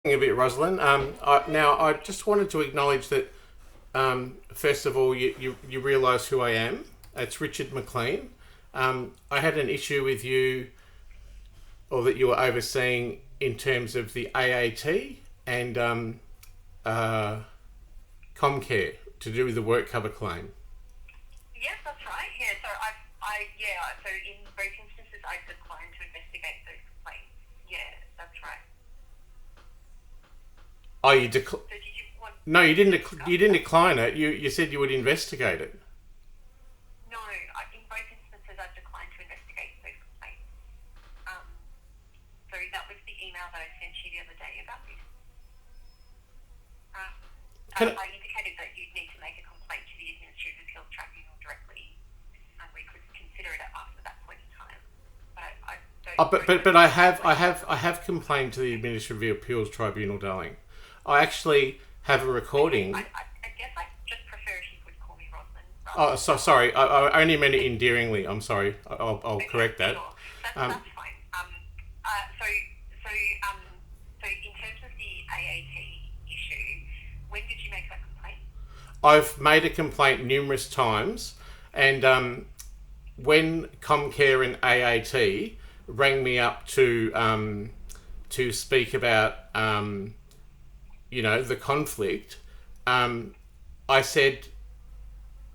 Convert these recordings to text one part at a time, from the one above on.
A bit, Rosalind. I just wanted to acknowledge that, first of all, you realise who I am. It's Richard Mclean. I had an issue with you, or that you were overseeing in terms of the AAT and uh, Comcare to do with the work cover claim. Yes, that's right. Yeah, so in both instances, I declined to investigate those complaints. Yeah, that's right. Oh, So did you want no, you to didn't. discuss You didn't that? decline it. You said you would investigate it. No, in both instances, I've declined to investigate those complaints. Um, so that was the email that I sent you the other day about this. Um, Can I, I indicated that you'd need to make a complaint to the Administrative Appeals Tribunal directly, and we could consider it after that point in time. But I don't oh, but don't but know but if I you have I like. have I have complained to the Administrative Appeals Tribunal, darling. I actually have a Okay, recording. I guess I just prefer if you would call me Rosalind rather Oh, than so Rosalind. sorry. I only meant it endearingly. I'm sorry. I'll Okay, correct that. sure. That's Um, that's fine. Uh, so so um, so in terms of the AAT issue, when did you make that complaint? I've made a complaint numerous times, and when Comcare and AAT rang me up to speak about the conflict, I said,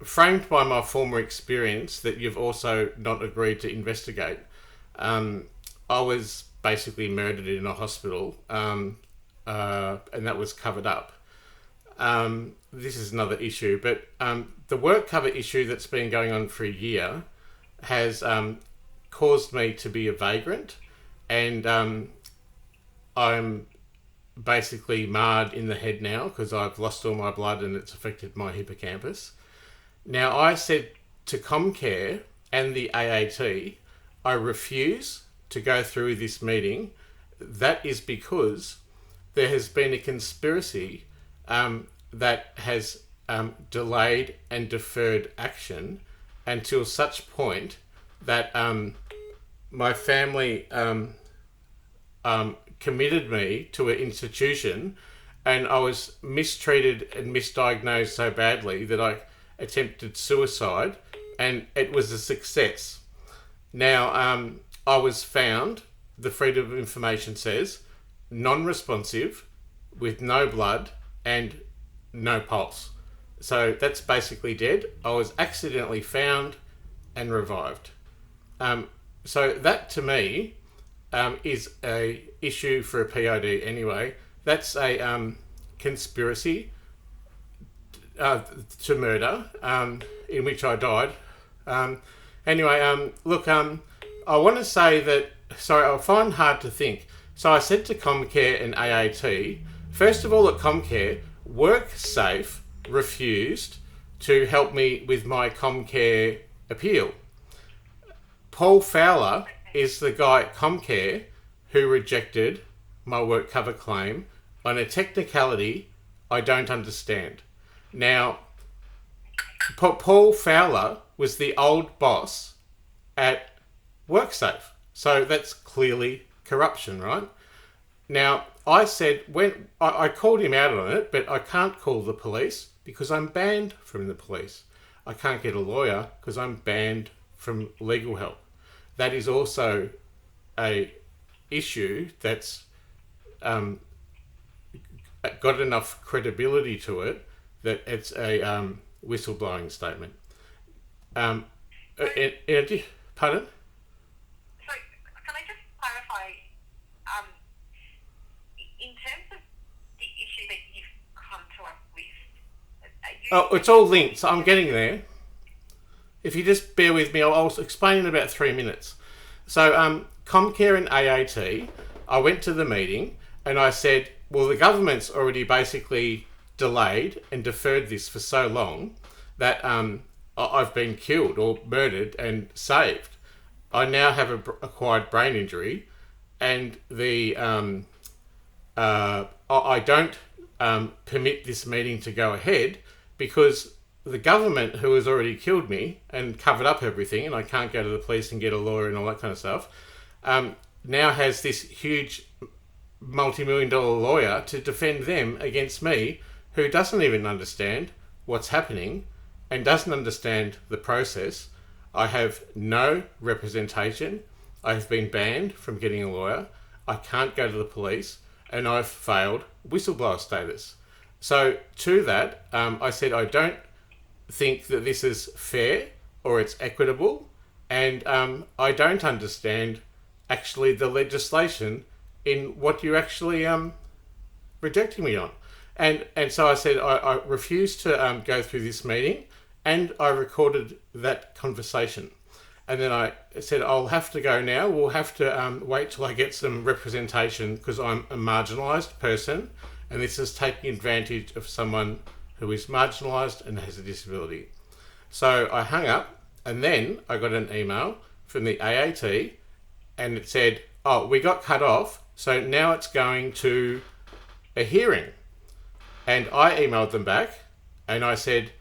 framed by my former experience that you've also not agreed to investigate. I was basically murdered in a hospital, and that was covered up. This is another issue, but the work cover issue that's been going on for a year has caused me to be a vagrant, and I'm basically marred in the head now because I've lost all my blood and it's affected my hippocampus. Now, I said to Comcare and the AAT, I refuse to go through this meeting. That is because there has been a conspiracy that has delayed and deferred action until such point that my family committed me to an institution, and I was mistreated and misdiagnosed so badly that I attempted suicide, and it was a success. Now, I was found, the Freedom of Information says, non-responsive, with no blood and no pulse. So that's basically dead. I was accidentally found and revived. So that to me is a issue for a PID anyway. That's a conspiracy to murder, in which I died. Um, Look, I want to say that, sorry, I find hard to think. So I said to Comcare and AAT, first of all at Comcare, WorkSafe refused to help me with my Comcare appeal. Paul Fowler is the guy at Comcare who rejected my work cover claim on a technicality I don't understand. Now, Paul Fowler was the old boss at WorkSafe, so that's clearly corruption, right? Now, I said, when I called him out on it, but I can't call the police because I'm banned from the police. I can't get a lawyer because I'm banned from legal help. That is also a issue that's got enough credibility to it that it's a whistleblowing statement. Um, So, Pardon? so can I just clarify? Um, in terms of the issue that you've come to us with, are you Oh, it's all linked, so I'm getting there. If you just bear with me, I'll explain in about 3 minutes. So, Comcare and AAT, I went to the meeting and I said, well, the government's already basically delayed and deferred this for so long that I've been killed or murdered and saved. I now have a acquired brain injury, and I don't permit this meeting to go ahead because the government, who has already killed me and covered up everything, and I can't go to the police and get a lawyer and all that kind of stuff, now has this huge multi-million-dollar lawyer to defend them against me, who doesn't even understand what's happening and doesn't understand the process. I have no representation. I have been banned from getting a lawyer. I can't go to the police, and I've failed whistleblower status. So to that, I said I don't think that this is fair or it's equitable, and I don't understand actually the legislation in what you're actually rejecting me on. And so I said I refuse to go through this meeting, and I recorded that conversation. And then I said, I'll have to go now. We'll have to wait till I get some representation, because I'm a marginalised person, and this is taking advantage of someone who is marginalised and has a disability. So I hung up, and then I got an email from the AAT, and it said, oh, we got cut off, so now it's going to a hearing. And I emailed them back, and I said,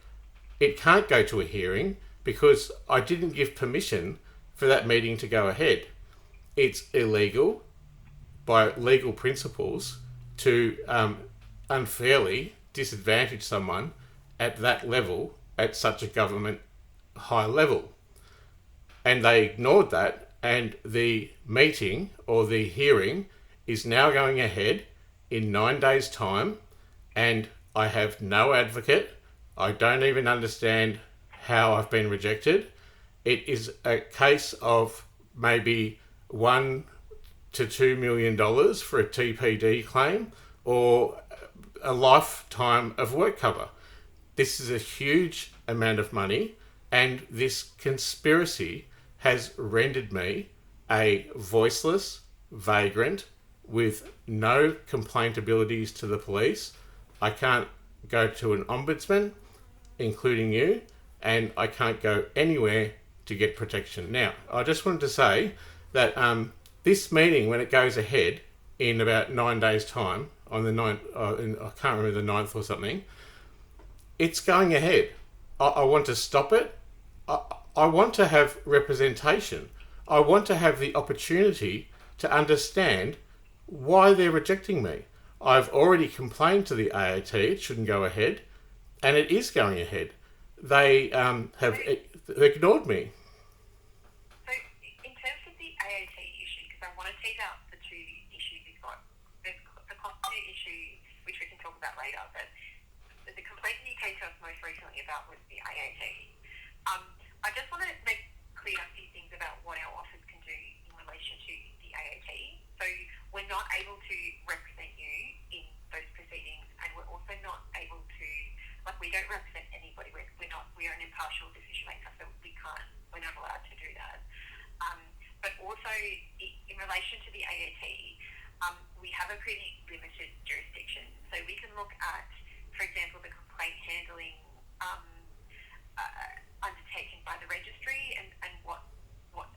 it can't go to a hearing because I didn't give permission for that meeting to go ahead. It's illegal by legal principles to unfairly disadvantage someone at that level, at such a government high level. And they ignored that, and the meeting or the hearing is now going ahead in 9 days' time, and I have no advocate. I don't even understand how I've been rejected. It is a case of maybe $1 to $2 million for a TPD claim, or a lifetime of work cover. This is a huge amount of money, and this conspiracy has rendered me a voiceless vagrant with no complaint abilities to the police. I can't go to an ombudsman, including you, and I can't go anywhere to get protection. Now, I just wanted to say that this meeting, when it goes ahead in about 9 days' time, on the 9th, I can't remember, the 9th or something, it's going ahead. I want to stop it. I want to have representation. I want to have the opportunity to understand why they're rejecting me. I've already complained to the AAT, it shouldn't go ahead, and it is going ahead. They have ignored me. So, in terms of the AAT issue, because I want to tease out the two issues you've got. There's the constitute issue, which we can talk about later, but the complaint that you came to us most recently about was the AAT. I just want to make clear a few things about what our office can do in relation to the AAT. So, we're not able to represent you in those proceedings, and we're also not able to, we don't represent anybody. We're an impartial decision maker, so we're not allowed to do that. But also, in relation to the AAT, we have a pretty limited jurisdiction. So we can look at, for example, the complaint handling undertaken by the registry and what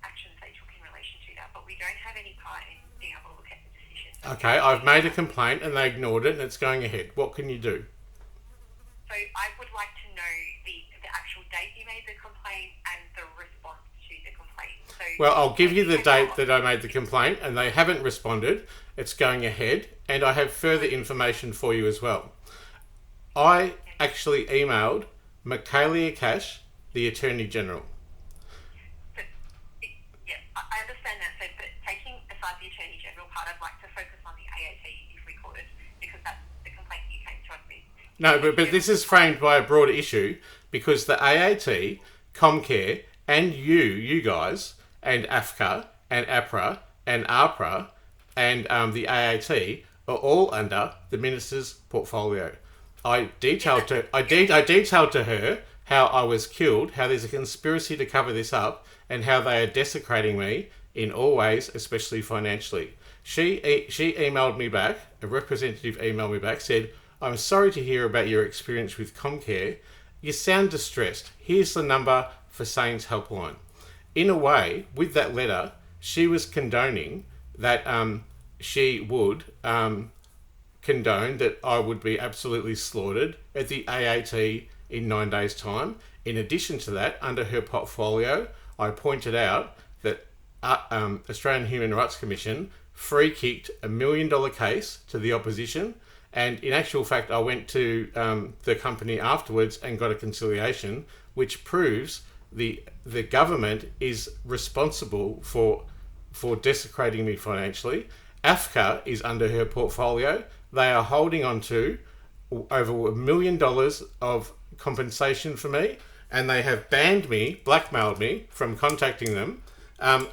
actions they took in relation to that. But we don't have any part in being able to look at the decision. Okay, I've made a complaint and they ignored it, and it's going ahead. What can you do? So I would like to know the actual date you made the complaint and the response to the complaint. So well, I'll give you the date that I made the complaint, and they haven't responded. It's going ahead, and I have further information for you as well. I actually emailed Mclean, the Attorney General. But, I understand that. So, but taking aside the Attorney General part, I'd like to focus on the AAT if we could, because that's the complaint you came to us with. No, but this is framed by a broader issue, because the AAT, Comcare, and you guys, and AFCA, and APRA, and APRA, and the AAT are all under the Minister's portfolio. I detailed to her how I was killed, how there's a conspiracy to cover this up, and how they are desecrating me in all ways, especially financially. She emailed me back, a representative emailed me back, said, I'm sorry to hear about your experience with Comcare. You sound distressed. Here's the number for Sane's helpline. In a way, with that letter, she was condoning that she would condone that I would be absolutely slaughtered at the AAT in 9 days' time. In addition to that, under her portfolio, I pointed out that Australian Human Rights Commission free kicked $1 million case to the opposition. And in actual fact, I went to the company afterwards and got a conciliation, which proves the government is responsible for desecrating me financially. AFCA is under her portfolio. They are holding on to over $1 million of compensation for me, and they have banned me, blackmailed me from contacting them,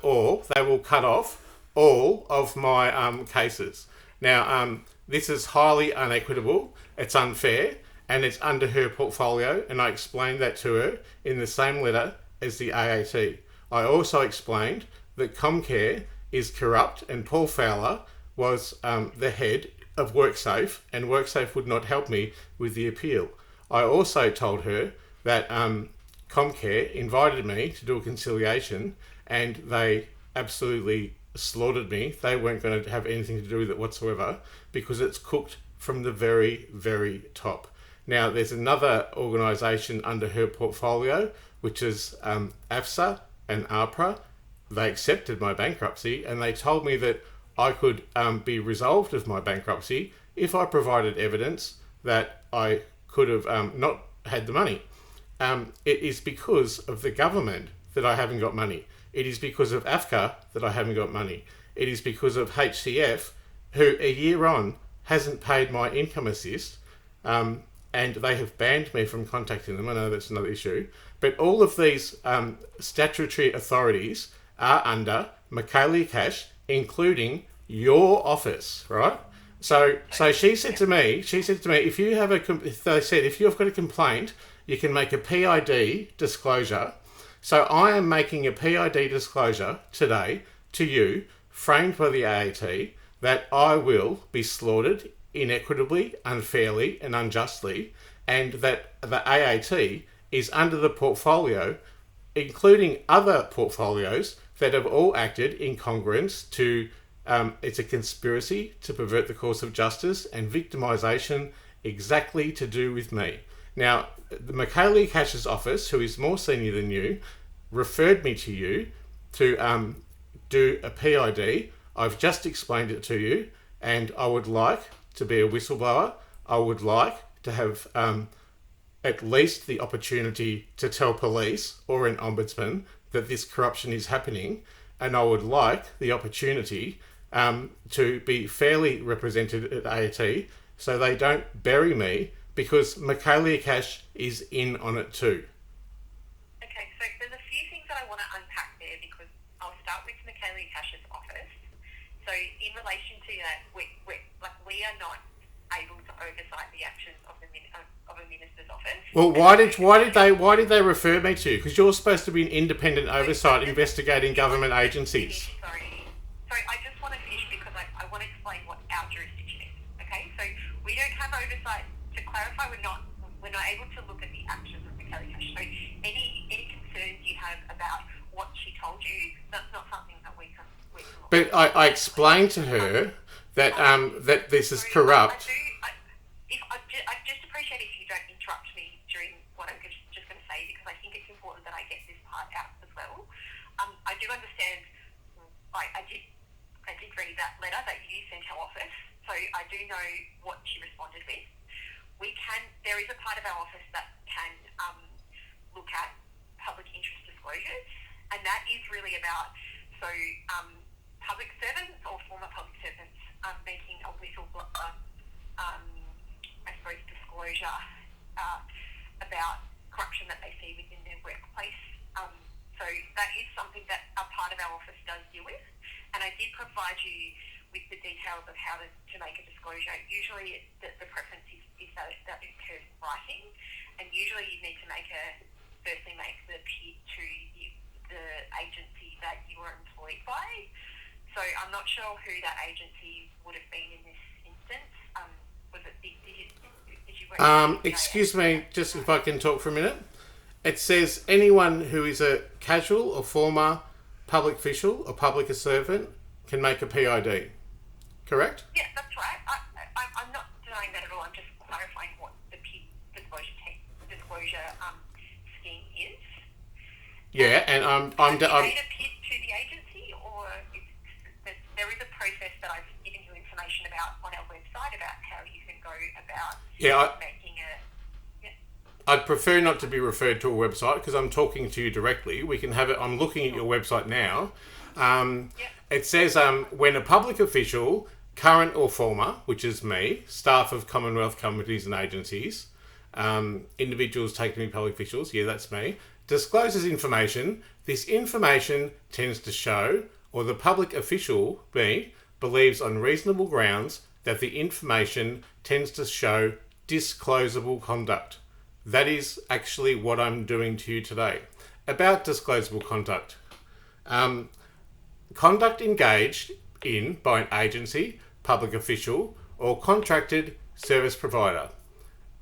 or they will cut off all of my cases. Now, this is highly unequitable, it's unfair, and it's under her portfolio, and I explained that to her in the same letter as the AAT. I also explained that Comcare is corrupt, and Paul Fowler was the head of WorkSafe, and WorkSafe would not help me with the appeal. I also told her that Comcare invited me to do a conciliation, and they absolutely slaughtered me. They weren't going to have anything to do with it whatsoever because it's cooked from the very, very top. Now, there's another organisation under her portfolio, which is AFSA and APRA. They accepted my bankruptcy, and they told me that I could be resolved of my bankruptcy if I provided evidence that I could have not had the money. It is because of the government that I haven't got money. It is because of AFCA that I haven't got money. It is because of HCF, who a year on hasn't paid my income assist, and they have banned me from contacting them. I know that's another issue. But all of these statutory authorities are under Michaelia Cash, including your office, right? So she said to me, if you have if you've got a complaint, you can make a PID disclosure. So I am making a PID disclosure today to you, framed by the AAT, that I will be slaughtered inequitably, unfairly, and unjustly, and that the AAT is under the portfolio, including other portfolios that have all acted in congruence to, it's a conspiracy to pervert the course of justice and victimisation exactly to do with me. Now, the Michaelia Cash's office, who is more senior than you, referred me to you to do a PID. I've just explained it to you, and I would like to be a whistleblower. I would like to have at least the opportunity to tell police or an ombudsman that this corruption is happening, and I would like the opportunity to be fairly represented at AAT so they don't bury me, because Michaelia Cash is in on it too. Okay, so there's a few things that I want to unpack there, because I'll start with Michaelia Cash's office. So in relation to that, we are not able to oversight the actions of a minister's office. Well, why did they refer me to you? Because you're supposed to be an independent oversight investigating government agencies. Sorry, I just want to finish because I want to explain what our jurisdiction is. Okay, so we don't have oversight. To clarify, we're not able to look at the actions of Michaelia Cash. So any concerns you have about what she told you, that's not something that we can look at. But I explained to her that that this is corrupt. I just appreciate if you don't interrupt me during what I'm just going to say, because I think it's important that I get this part out as well. I do understand. I did read that letter that you sent our office, so I do know what she responded with. There is a part of our office that can look at public interest disclosures, and that is really about public servants or former public servants making a whistleblower, disclosure about corruption that they see within their workplace. So that is something that a part of our office does deal with, and I did provide you with the details of how to make a disclosure. Usually the preference is that it occurs in writing, and usually you need to firstly make the PID to the agency that you were employed by. So I'm not sure who that agency would have been in this instance. Was it did you work excuse me, just if I can talk for a minute. It says anyone who is a casual or former public official or public servant can make a PID. Correct? Yeah, that's right. I'm not denying that at all. I'm just clarifying what the PID disclosure scheme is. Yeah, and Have you made a PID to the agency, or there is a process about Yeah, making a... Yeah. I'd prefer not to be referred to a website because I'm talking to you directly. We can have it. I'm looking at your website now. It says when a public official, current or former, which is me, staff of Commonwealth companies and agencies, individuals taken to be public officials, yeah, that's me, discloses information, this information tends to show, or the public official, me, believes on reasonable grounds that the information tends to show disclosable conduct. That is actually what I'm doing to you today. About disclosable conduct. Conduct engaged in by an agency, public official, or contracted service provider.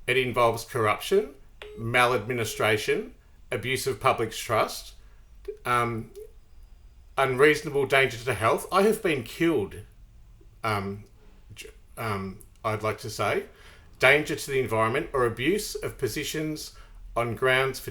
It involves corruption, maladministration, abuse of public trust, unreasonable danger to health. I have been killed, I'd like to say, danger to the environment, or abuse of positions on grounds for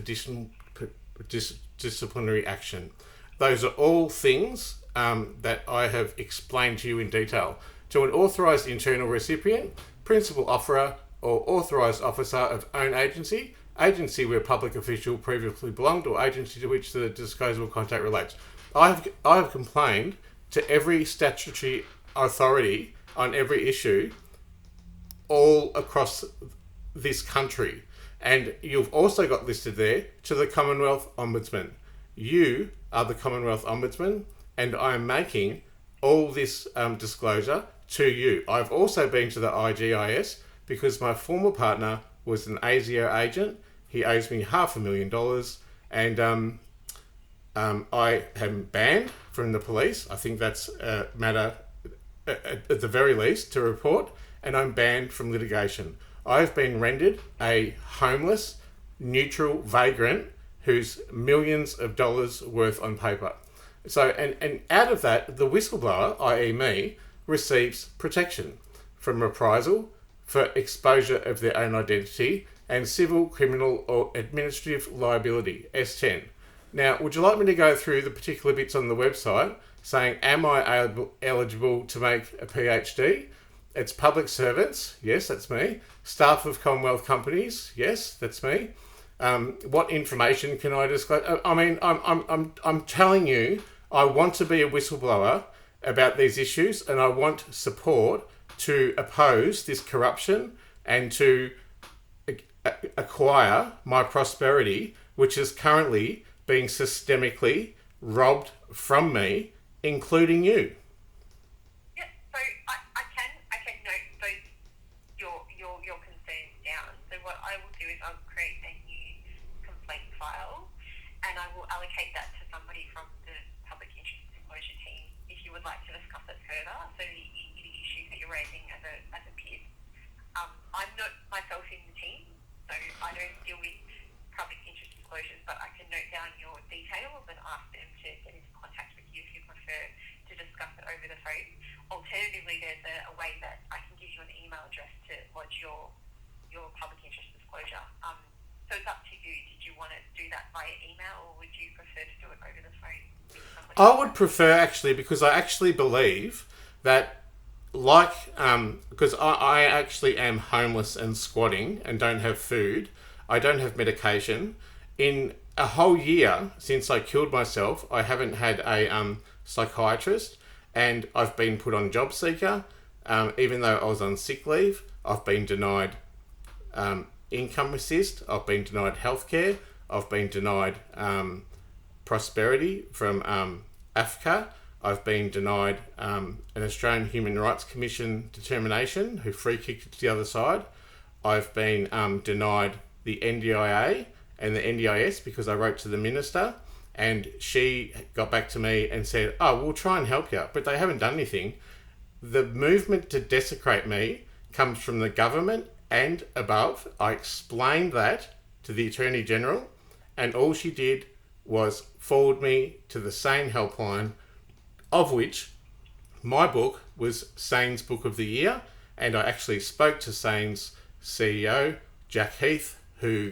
disciplinary action. Those are all things that I have explained to you in detail. To an authorised internal recipient, principal offerer, or authorised officer of own agency, agency where public official previously belonged, or agency to which the disclosable contact relates. I have complained to every statutory authority on every issue all across this country. And you've also got listed there to the Commonwealth Ombudsman. You are the Commonwealth Ombudsman, and I am making all this disclosure to you. I've also been to the IGIS because my former partner was an ASIO agent. He owes me $500,000, and I am banned from the police. I think that's a matter, at the very least, to report, and I'm banned from litigation. I've been rendered a homeless, neutral vagrant who's millions of dollars worth on paper. So, and out of that, the whistleblower, i.e. me, receives protection from reprisal for exposure of their own identity and civil, criminal or administrative liability, S10. Now, would you like me to go through the particular bits on the website saying, am I eligible to make a PhD? It's public servants, yes, that's me. Staff of Commonwealth companies, yes, that's me. What information can I disclose? I mean, I'm telling you, I want to be a whistleblower about these issues, and I want support to oppose this corruption and to acquire my prosperity, which is currently being systemically robbed from me, including you. Yeah, so I can note those your concerns down. So what I will do is I'll create a new complaint file, and I will allocate that to somebody from the public interest disclosure team if you would like to discuss it further. So the issues that you're raising as a peer. I'm not myself in the team, so I don't deal with public interest disclosures, but I can note down your details and ask them to get into contact with you if you prefer to discuss it over the phone. Alternatively, there's a way that I can give you an email address to lodge your public interest disclosure. So it's up to you. Did you want to do that via email, or would you prefer to do it over the phone with somebody? I would prefer, actually, because I actually believe that, because I actually am homeless and squatting and don't have food, I don't have medication. In a whole year since I killed myself, I haven't had a psychiatrist, and I've been put on job seeker. Even though I was on sick leave, I've been denied income assist, I've been denied healthcare, I've been denied prosperity from AFCA, I've been denied an Australian Human Rights Commission determination, who free kicked it to the other side. I've been denied the NDIA and the NDIS because I wrote to the minister, and she got back to me and said, oh, we'll try and help you, but they haven't done anything. The movement to desecrate me comes from the government and above. I explained that to the Attorney General, and all she did was forward me to the SANE helpline, of which my book was SANE's Book of the Year, and I actually spoke to SANE's CEO, Jack Heath, who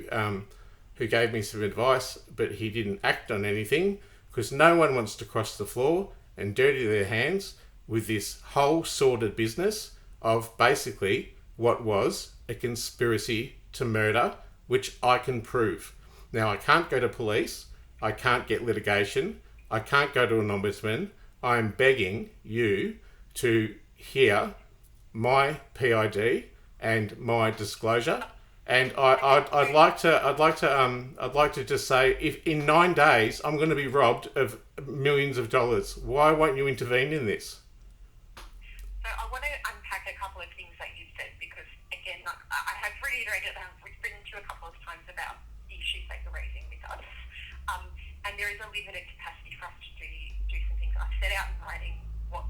gave me some advice, but he didn't act on anything, because no one wants to cross the floor and dirty their hands with this whole sordid business of basically what was a conspiracy to murder, which I can prove. Now, I can't go to police. I can't get litigation. I can't go to an ombudsman. I'm begging you to hear my PID and my disclosure. And I'd like to just say, if in 9 days I'm going to be robbed of millions of dollars, why won't you intervene in this? So I want to unpack a couple of things that you've said because, again, I have reiterated that I've written to you a couple of times about the issues that you're raising with us. And there is a limited capacity for us to do some things. I've set out in writing what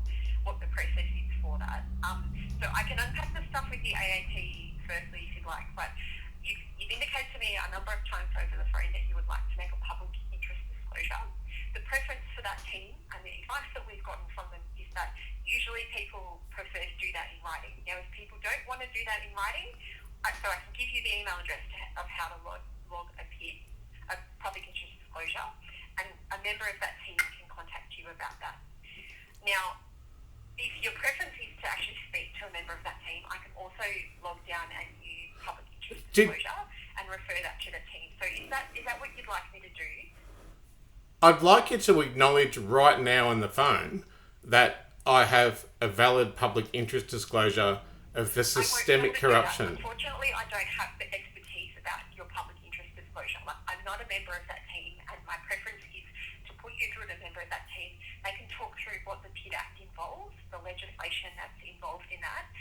the process is for that. So I can unpack the stuff with the AAT firstly, if you'd like, but you've indicated to me a number of times over the phone that you would like to make a public interest disclosure. The preference for that team and the advice that we've gotten from them is that usually people prefer to do that in writing. Now, if people don't want to do that in writing, so I can give you the email address of how to log a PID, a public interest disclosure, and a member of that team can contact you about that. Now, if your preference is to actually speak to a member of that team, I can also log down a new public interest disclosure and refer that to the team. So is that what you'd like me to do? I'd like you to acknowledge right now on the phone that I have a valid public interest disclosure of the systemic corruption. Unfortunately, I don't have the expertise about your public interest disclosure. I'm not a member of that team, and my preference is to put you through to a member of that team. They can talk through what the PID Act involves, the legislation that's involved in that,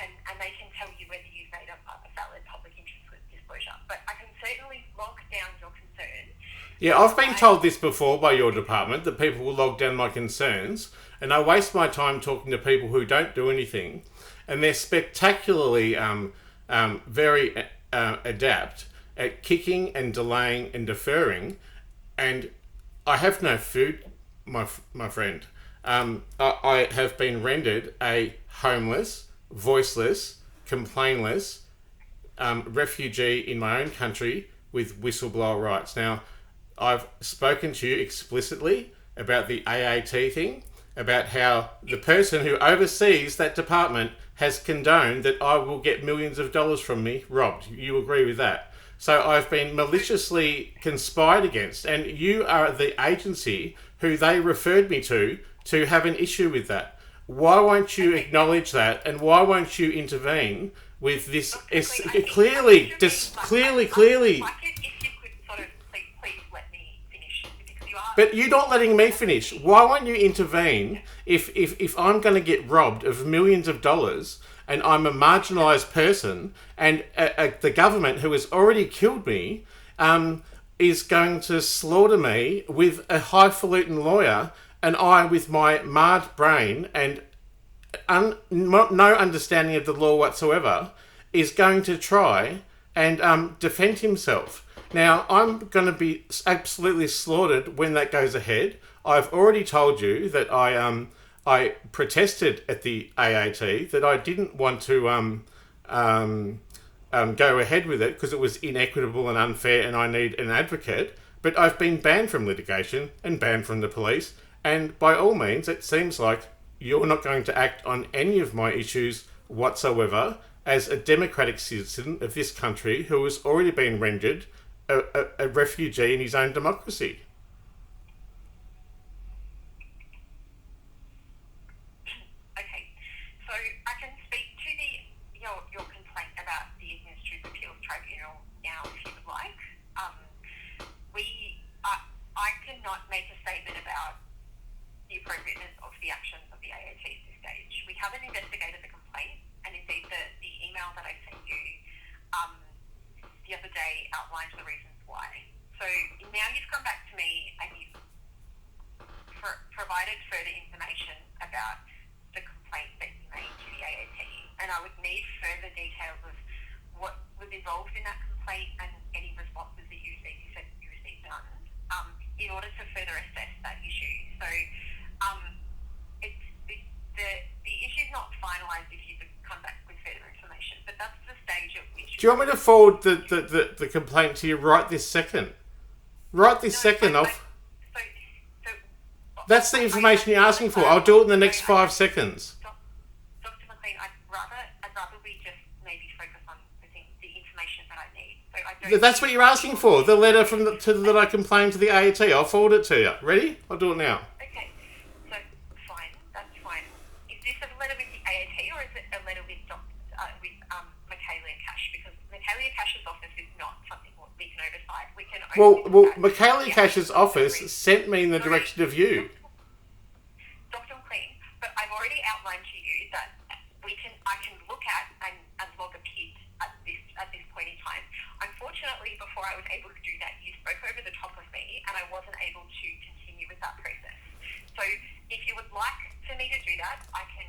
and they can tell you whether you've made a valid public interest disclosure. But I can certainly log down your concern. Yeah, I've been told this before by your department, that people will log down my concerns, and I waste my time talking to people who don't do anything, and they're spectacularly very adept at kicking and delaying and deferring, and I have no food, my friend. I have been rendered a homeless, voiceless, complainless refugee in my own country with whistleblower rights. Now, I've spoken to you explicitly about the AAT thing, about how the person who oversees that department has condoned that I will get millions of dollars from me robbed. You agree with that? So I've been maliciously conspired against, and you are the agency who they referred me to have an issue with that. Why won't you acknowledge that, and why won't you intervene with this? Clearly. But you're not letting me finish. Why won't you intervene if I'm going to get robbed of millions of dollars and I'm a marginalised person and the government who has already killed me is going to slaughter me with a highfalutin lawyer, and I, with my marred brain and no understanding of the law whatsoever, is going to try and defend himself. Now, I'm going to be absolutely slaughtered when that goes ahead. I've already told you that I protested at the AAT, that I didn't want to go ahead with it because it was inequitable and unfair and I need an advocate. But I've been banned from litigation and banned from the police. And by all means, it seems like you're not going to act on any of my issues whatsoever as a democratic citizen of this country who has already been rendered a refugee in his own democracy. Okay, so I can speak to your complaint about the Administrative Appeals Tribunal now, if you would like. I cannot make a statement about the appropriateness of the actions of the AAT at this stage. We haven't investigated the complaint, and indeed the email that I sent you the other day outlined the reasons why. So now you've come back to me and you've provided further information about the complaint that you made to the AAT, and I would need further details of what was involved in that complaint and any responses that you said you received none, in order to further assess that issue. So the issue's not finalised if you could come back with further information, but that's the stage at which... Do you want me to forward the complaint to you right this second? Right this second. That's the information you're asking for. I'll do it in the next 5 seconds. Dr. Mclean, I'd rather we just make I don't... That's what you're asking for. The letter that I complained to the AAT. I'll forward it to you. Ready? I'll do it now. Okay. So, fine. That's fine. Is this a letter with the AAT or is it a letter with Mclean Cash? Because Mclean Cash's office is not something we can oversight. We can Well, Mclean Cash's office sent me in the direction of you. Dr. Mclean, but I've already outlined to you that I can look at and log a PID at this point in time. Unfortunately, before I was able to do that, you spoke over the top of me and I wasn't able to continue with that process. So if you would like for me to do that, I can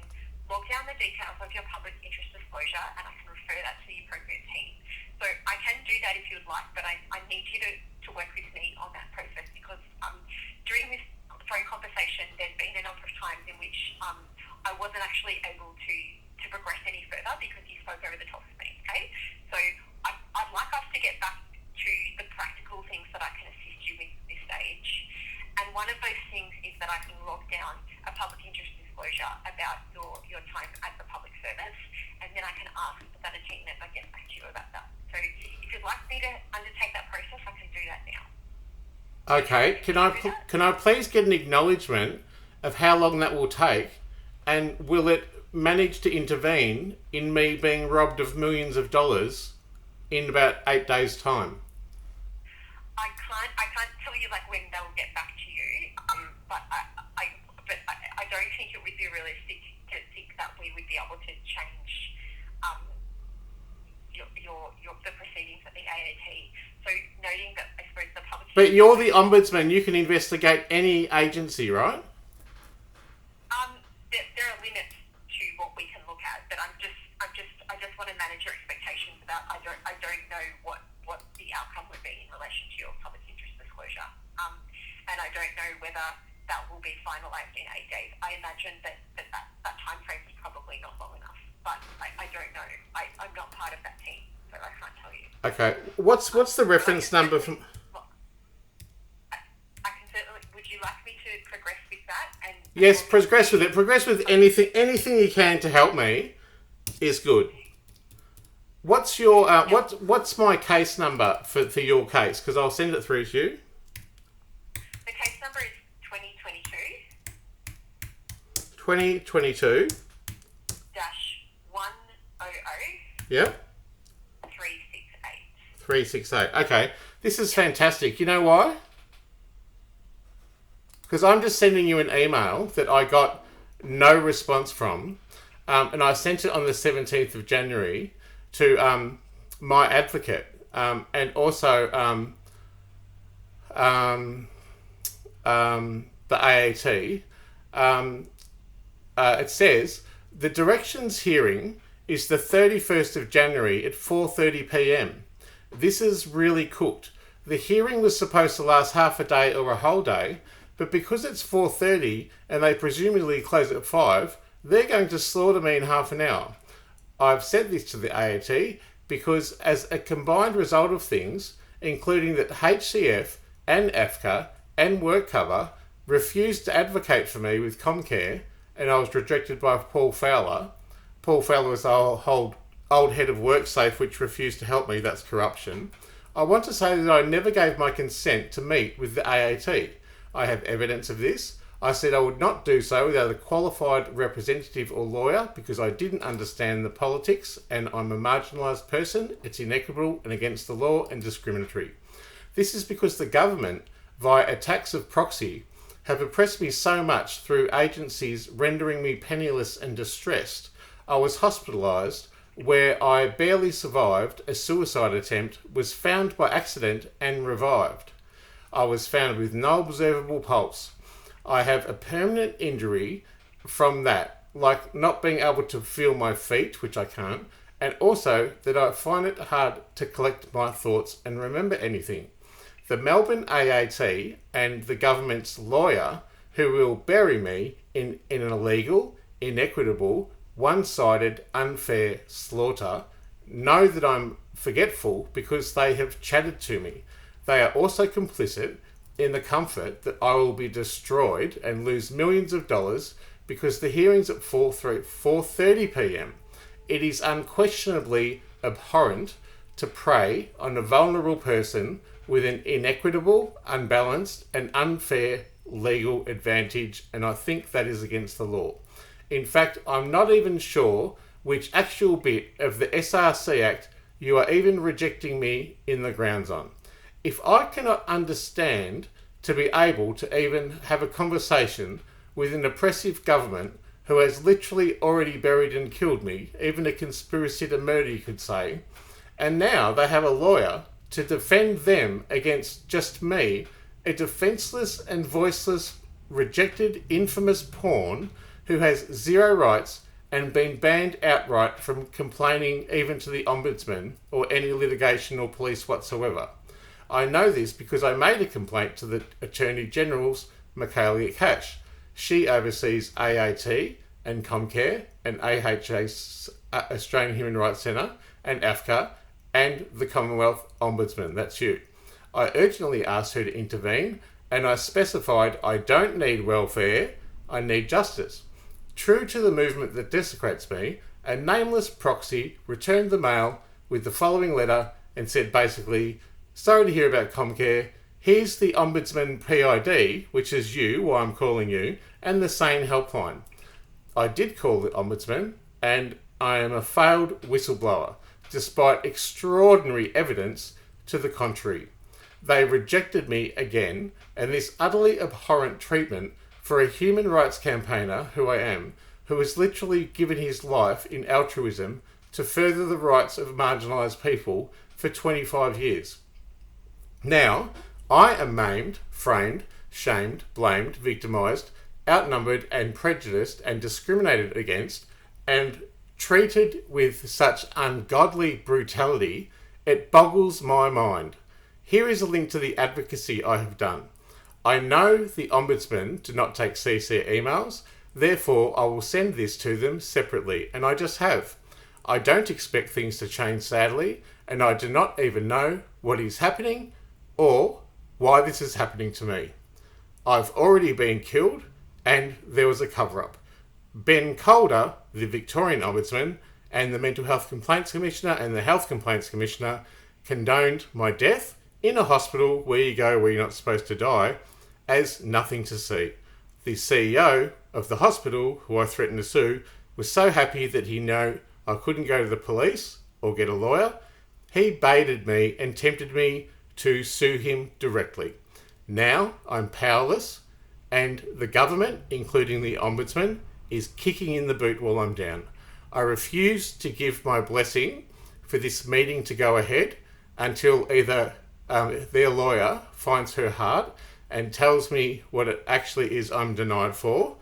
log down the details of your public interest disclosure and I can refer that to the appropriate team. So I can do that if you would like, but I need you to work with me on that process because during this phone conversation, there's been a number of times in which I wasn't actually able to progress any further because you spoke over the top of me, okay? So I'd like us to get back to the practical things that I can assist you with at this stage. And one of those things is that I can log down a public interest disclosure about your time as a public service, and then I can ask that a team member get back to you about that. So if you'd like me to undertake that process, I can do that now. Okay, can I please get an acknowledgement of how long that will take, and will it manage to intervene in me being robbed of millions of dollars in about 8 days' time? I can't tell you like when they'll get back to you, but I don't think it would be realistic to think that we would be able to change the proceedings at the AAT. So noting that I suppose the public... But you're the ombudsman. You can investigate any agency, right? There are limits to what we can look at, but I just want to manage your expectations about I don't know what the outcome would be in relation to your public interest disclosure, and I don't know whether that will be finalised in 8 days. I imagine that time frame is probably not long enough, but I don't know. I'm not part of that team, so I can't tell you. Okay, what's the reference number from? I can certainly. Would you like me to progress with that? Yes, progress with it. Progress with anything you can to help me is good. What's your what's my case number for your case? Because I'll send it through to you. The case number is 2022. 2022. -100. Yep. 368. 368. Okay, this is fantastic. You know why? Because I'm just sending you an email that I got no response from, and I sent it on the 17th of January to my advocate, and also the AAT. It says the directions hearing is the 31st of January at 4:30 p.m. This is really cooked. The hearing was supposed to last half a day or a whole day, but because it's 4:30 and they presumably close at 5, they're going to slaughter me in half an hour. I've said this to the AAT because as a combined result of things, including that HCF and AFCA and WorkCover refused to advocate for me with Comcare, and I was rejected by Paul Fowler. Paul Fowler was the old head of WorkSafe, which refused to help me. That's corruption. I want to say that I never gave my consent to meet with the AAT. I have evidence of this. I said I would not do so without a qualified representative or lawyer because I didn't understand the politics and I'm a marginalised person. It's inequitable and against the law and discriminatory. This is because the government, via attacks of proxy, have oppressed me so much through agencies rendering me penniless and distressed. I was hospitalised, where I barely survived a suicide attempt, was found by accident and revived. I was found with no observable pulse. I have a permanent injury from that, like not being able to feel my feet, which I can't, and also that I find it hard to collect my thoughts and remember anything. The Melbourne AAT and the government's lawyer, who will bury me in an illegal, inequitable, one-sided, unfair slaughter, know that I'm forgetful because they have chatted to me. They are also complicit in the comfort that I will be destroyed and lose millions of dollars because the hearing's at 4:30 p.m. It is unquestionably abhorrent to prey on a vulnerable person with an inequitable, unbalanced, and unfair legal advantage, and I think that is against the law. In fact, I'm not even sure which actual bit of the SRC Act you are even rejecting me in the grounds on. If I cannot understand to be able to even have a conversation with an oppressive government who has literally already buried and killed me, even a conspiracy to murder you could say, and now they have a lawyer to defend them against just me, a defenceless and voiceless, rejected, infamous pawn who has zero rights and been banned outright from complaining even to the Ombudsman or any litigation or police whatsoever. I know this because I made a complaint to the Attorney General's Mclean. She oversees AAT and Comcare and AHA's Australian Human Rights Centre and AFCA and the Commonwealth Ombudsman. That's you. I urgently asked her to intervene, and I specified I don't need welfare, I need justice. True to the movement that desecrates me, a nameless proxy returned the mail with the following letter and said basically, sorry to hear about Comcare, here's the Ombudsman PID, which is you, why I'm calling you, and the SANE helpline. I did call the Ombudsman, and I am a failed whistleblower, despite extraordinary evidence to the contrary. They rejected me again, and this utterly abhorrent treatment for a human rights campaigner who I am, who has literally given his life in altruism to further the rights of marginalised people for 25 years. Now, I am maimed, framed, shamed, blamed, victimised, outnumbered and prejudiced and discriminated against and treated with such ungodly brutality, it boggles my mind. Here is a link to the advocacy I have done. I know the Ombudsman do not take CC emails, therefore I will send this to them separately, and I just have. I don't expect things to change sadly, and I do not even know what is happening or why this is happening to me. I've already been killed, and there was a cover-up. Ben Calder, the Victorian Ombudsman, and the Mental Health Complaints Commissioner and the Health Complaints Commissioner condoned my death in a hospital where you go where you're not supposed to die as nothing to see. The CEO of the hospital, who I threatened to sue, was so happy that he knew I couldn't go to the police or get a lawyer. He baited me and tempted me to sue him directly. Now I'm powerless, and the government, including the Ombudsman, is kicking in the boot while I'm down. I refuse to give my blessing for this meeting to go ahead until either their lawyer finds her heart and tells me what it actually is I'm denied for,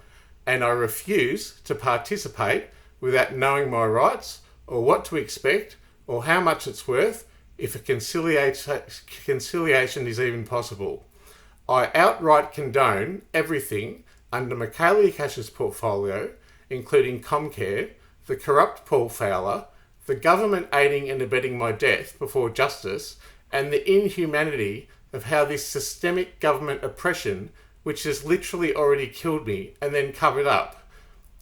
and I refuse to participate without knowing my rights or what to expect or how much it's worth if a conciliation is even possible. I outright condone everything under Mclean's portfolio, including Comcare, the corrupt Paul Fowler, the government aiding and abetting my death before justice, and the inhumanity of how this systemic government oppression, which has literally already killed me and then covered up,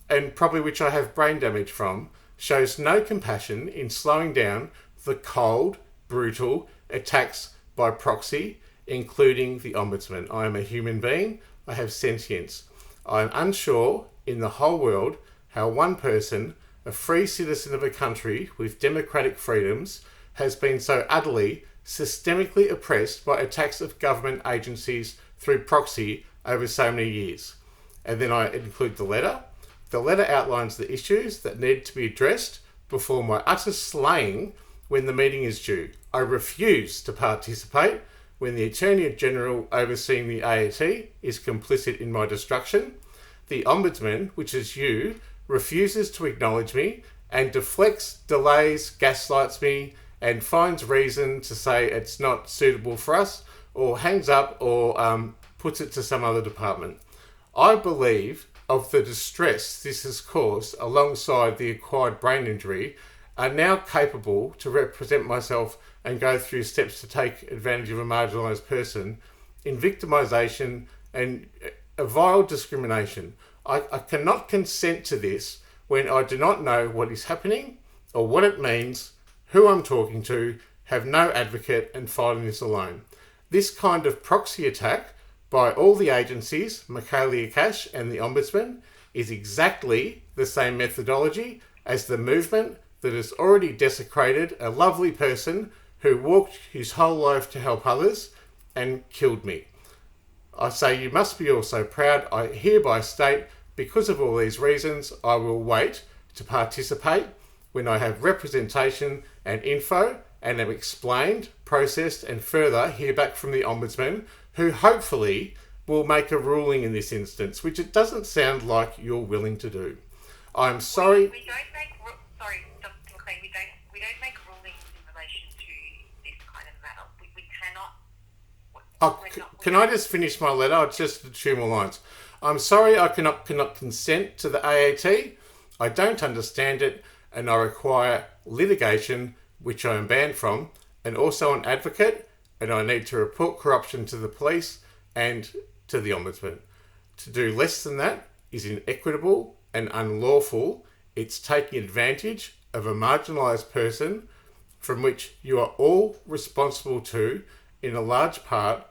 and probably which I have brain damage from, shows no compassion in slowing down the cold, brutal attacks by proxy, including the Ombudsman. I am a human being. I have sentience. I am unsure in the whole world how one person, a free citizen of a country with democratic freedoms, has been so utterly, systemically oppressed by attacks of government agencies through proxy over so many years. And then I include the letter. The letter outlines the issues that need to be addressed before my utter slaying when the meeting is due. I refuse to participate when the Attorney General overseeing the AAT is complicit in my destruction. The Ombudsman, which is you, refuses to acknowledge me and deflects, delays, gaslights me and finds reason to say it's not suitable for us or hangs up or puts it to some other department. I believe of the distress this has caused alongside the acquired brain injury are now capable to represent myself and go through steps to take advantage of a marginalised person in victimisation and a vile discrimination. I cannot consent to this when I do not know what is happening or what it means, who I'm talking to, have no advocate and fighting this alone. This kind of proxy attack by all the agencies, Michaela Cash and the Ombudsman, is exactly the same methodology as the movement that has already desecrated a lovely person who walked his whole life to help others and killed me. I say you must be also proud. I hereby state, because of all these reasons, I will wait to participate when I have representation and info and am explained, processed and further hear back from the Ombudsman, who hopefully will make a ruling in this instance, which it doesn't sound like you're willing to do. I'm sorry. We don't make sorry, Dr. Mclean, we don't make rulings in relation to this kind of matter. We cannot. Can I just finish my letter? It's just 2 more lines. I'm sorry I cannot consent to the AAT. I don't understand it, and I require litigation, which I am banned from, and also an advocate, and I need to report corruption to the police and to the Ombudsman. To do less than that is inequitable and unlawful. It's taking advantage of a marginalised person from which you are all responsible to, in a large part,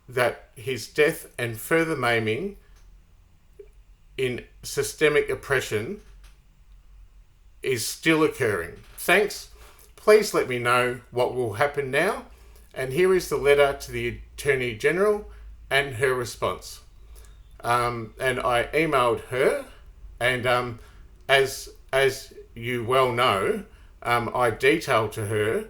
that his death and further maiming in systemic oppression is still occurring. Thanks. Please let me know what will happen now. And here is the letter to the Attorney General and her response. And I emailed her, and as you well know, I detailed to her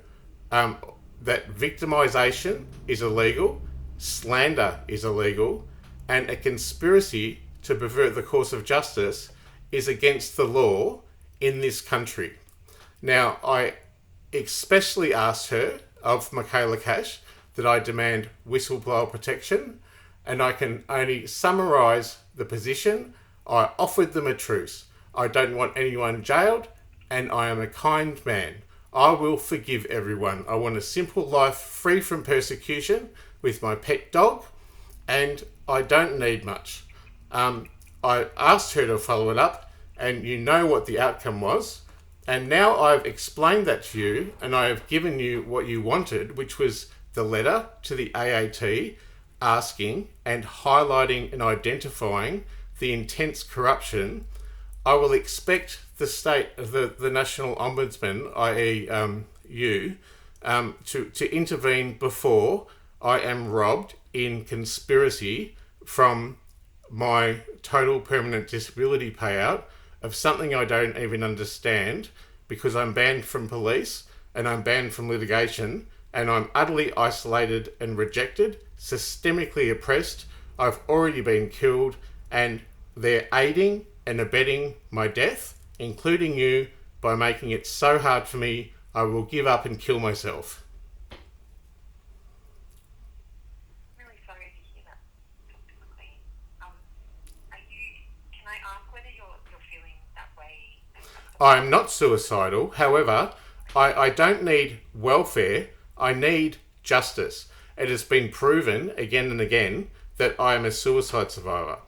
that victimisation is illegal, slander is illegal, and a conspiracy to pervert the course of justice is against the law in this country. Now, I especially asked her, of Michaela Cash, that I demand whistleblower protection, and I can only summarise the position. I offered them a truce. I don't want anyone jailed, and I am a kind man. I will forgive everyone. I want a simple life free from persecution with my pet dog, and I don't need much. I asked her to follow it up, and you know what the outcome was. And now I've explained that to you, and I have given you what you wanted, which was the letter to the AAT asking and highlighting and identifying the intense corruption. I will expect the state of the National Ombudsman, i.e. You, to intervene before I am robbed in conspiracy from my total permanent disability payout of something I don't even understand, because I'm banned from police and I'm banned from litigation and I'm utterly isolated and rejected, systemically oppressed. I've already been killed, and they're aiding and abetting my death, including you, by making it so hard for me I will give up and kill myself. I'm not suicidal. However, I don't need welfare. I need justice. It has been proven again and again that I am a suicide survivor.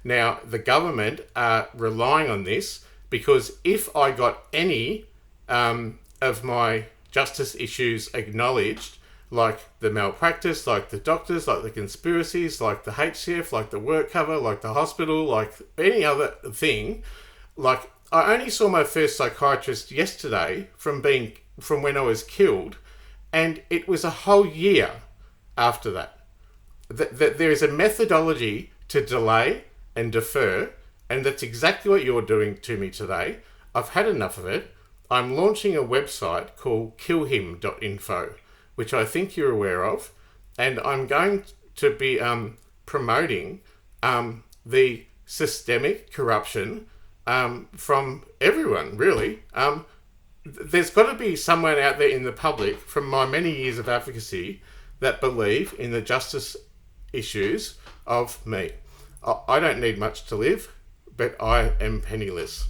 Now, the government are relying on this, because if I got any of my justice issues acknowledged, like the malpractice, like the doctors, like the conspiracies, like the HCF, like the work cover, like the hospital, like any other thing, like I only saw my first psychiatrist yesterday from when I was killed, and it was a whole year after that. That there is a methodology to delay and defer, and that's exactly what you're doing to me today. I've had enough of it. I'm launching a website called killhim.info, which I think you're aware of, and I'm going to be promoting the systemic corruption from everyone, really. There's got to be someone out there in the public, from my many years of advocacy, that believe in the justice issues of me. I don't need much to live, but I am penniless.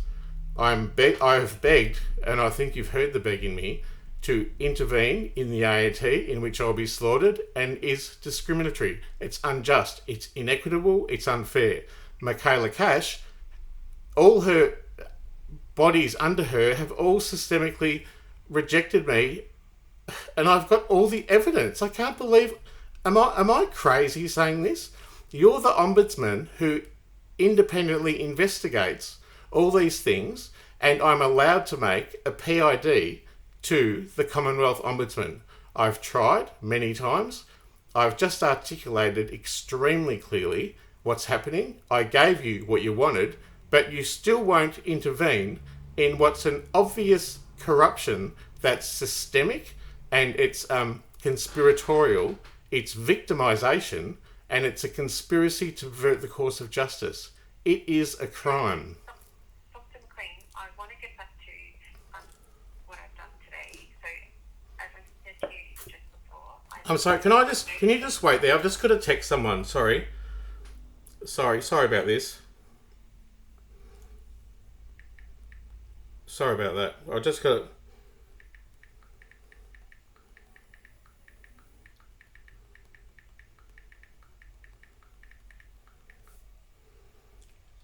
I've begged, and I think you've heard the begging me, to intervene in the AAT, in which I'll be slaughtered, and is discriminatory. It's unjust. It's inequitable. It's unfair. Michaela Cash, all her bodies under her have all systemically rejected me and I've got all the evidence. I can't believe. Am I crazy saying this? You're the ombudsman who independently investigates all these things, and I'm allowed to make a PID to the Commonwealth Ombudsman. I've tried many times. I've just articulated extremely clearly what's happening. I gave you what you wanted, but you still won't intervene in what's an obvious corruption that's systemic, and it's conspiratorial, it's victimisation, and it's a conspiracy to pervert the course of justice. It is a crime. Dr. Mclean, I want to get back to what I've done today. So, as I said to you just before, I'm sorry, can you just wait there? I've just got to text someone, sorry about this. Sorry about that. I just got to...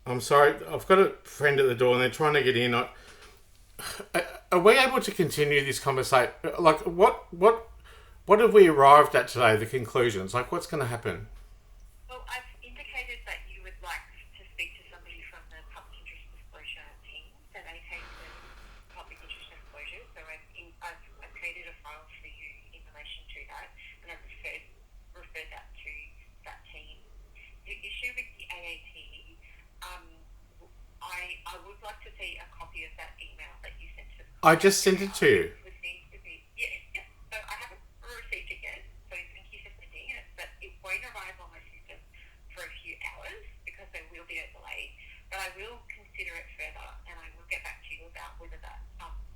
I'm sorry, I've got a friend at the door and they're trying to get in. Are we able to continue this conversation? Like, what have we arrived at today, the conclusions? Like, what's going to happen? Well, I've indicated that you would like to speak to somebody from the public interest disclosure team, so they take the public interest disclosure. So I've created a file for you in relation to that, and I've referred that to that team. The issue with the AAT, I would like to see a copy of that email that you sent to the... I just sent it to you. It needs to be... Yeah. So I haven't received it yet, so thank you for sending it, but it won't arrive on my system for a few hours because there will be a delay, but I will consider it further and I will get back to you about whether that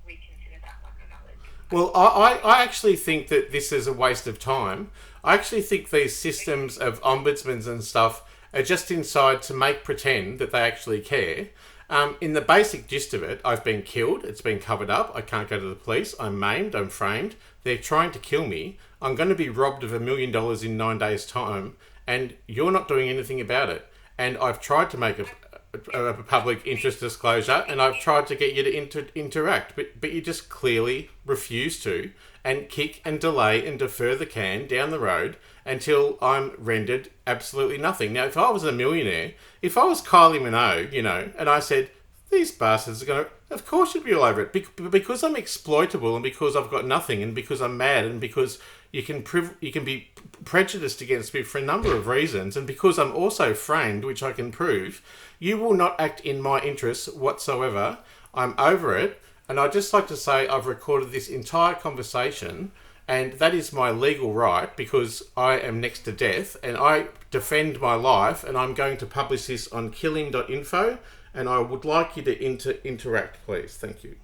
we consider that one a valid... Well, I actually think that this is a waste of time. I actually think these systems of ombudsmans and stuff are just inside to make pretend that they actually care. In the basic gist of it, I've been killed. It's been covered up. I can't go to the police. I'm maimed. I'm framed. They're trying to kill me. I'm going to be robbed of $1 million in 9 days' time, and you're not doing anything about it. And I've tried to make a public interest disclosure, and I've tried to get you to interact, but you just clearly refuse to, and kick and delay and defer the can down the road until I'm rendered absolutely nothing. Now, if I was a millionaire, if I was Kylie Minogue, and I said, these bastards are going to... Of course you'd be all over it. Because I'm exploitable and because I've got nothing and because I'm mad and because you can be prejudiced against me for a number of reasons, and because I'm also framed, which I can prove, you will not act in my interests whatsoever. I'm over it. And I'd just like to say I've recorded this entire conversation, and that is my legal right because I am next to death and I defend my life, and I'm going to publish this on killing.info, and I would like you to interact, please. Thank you.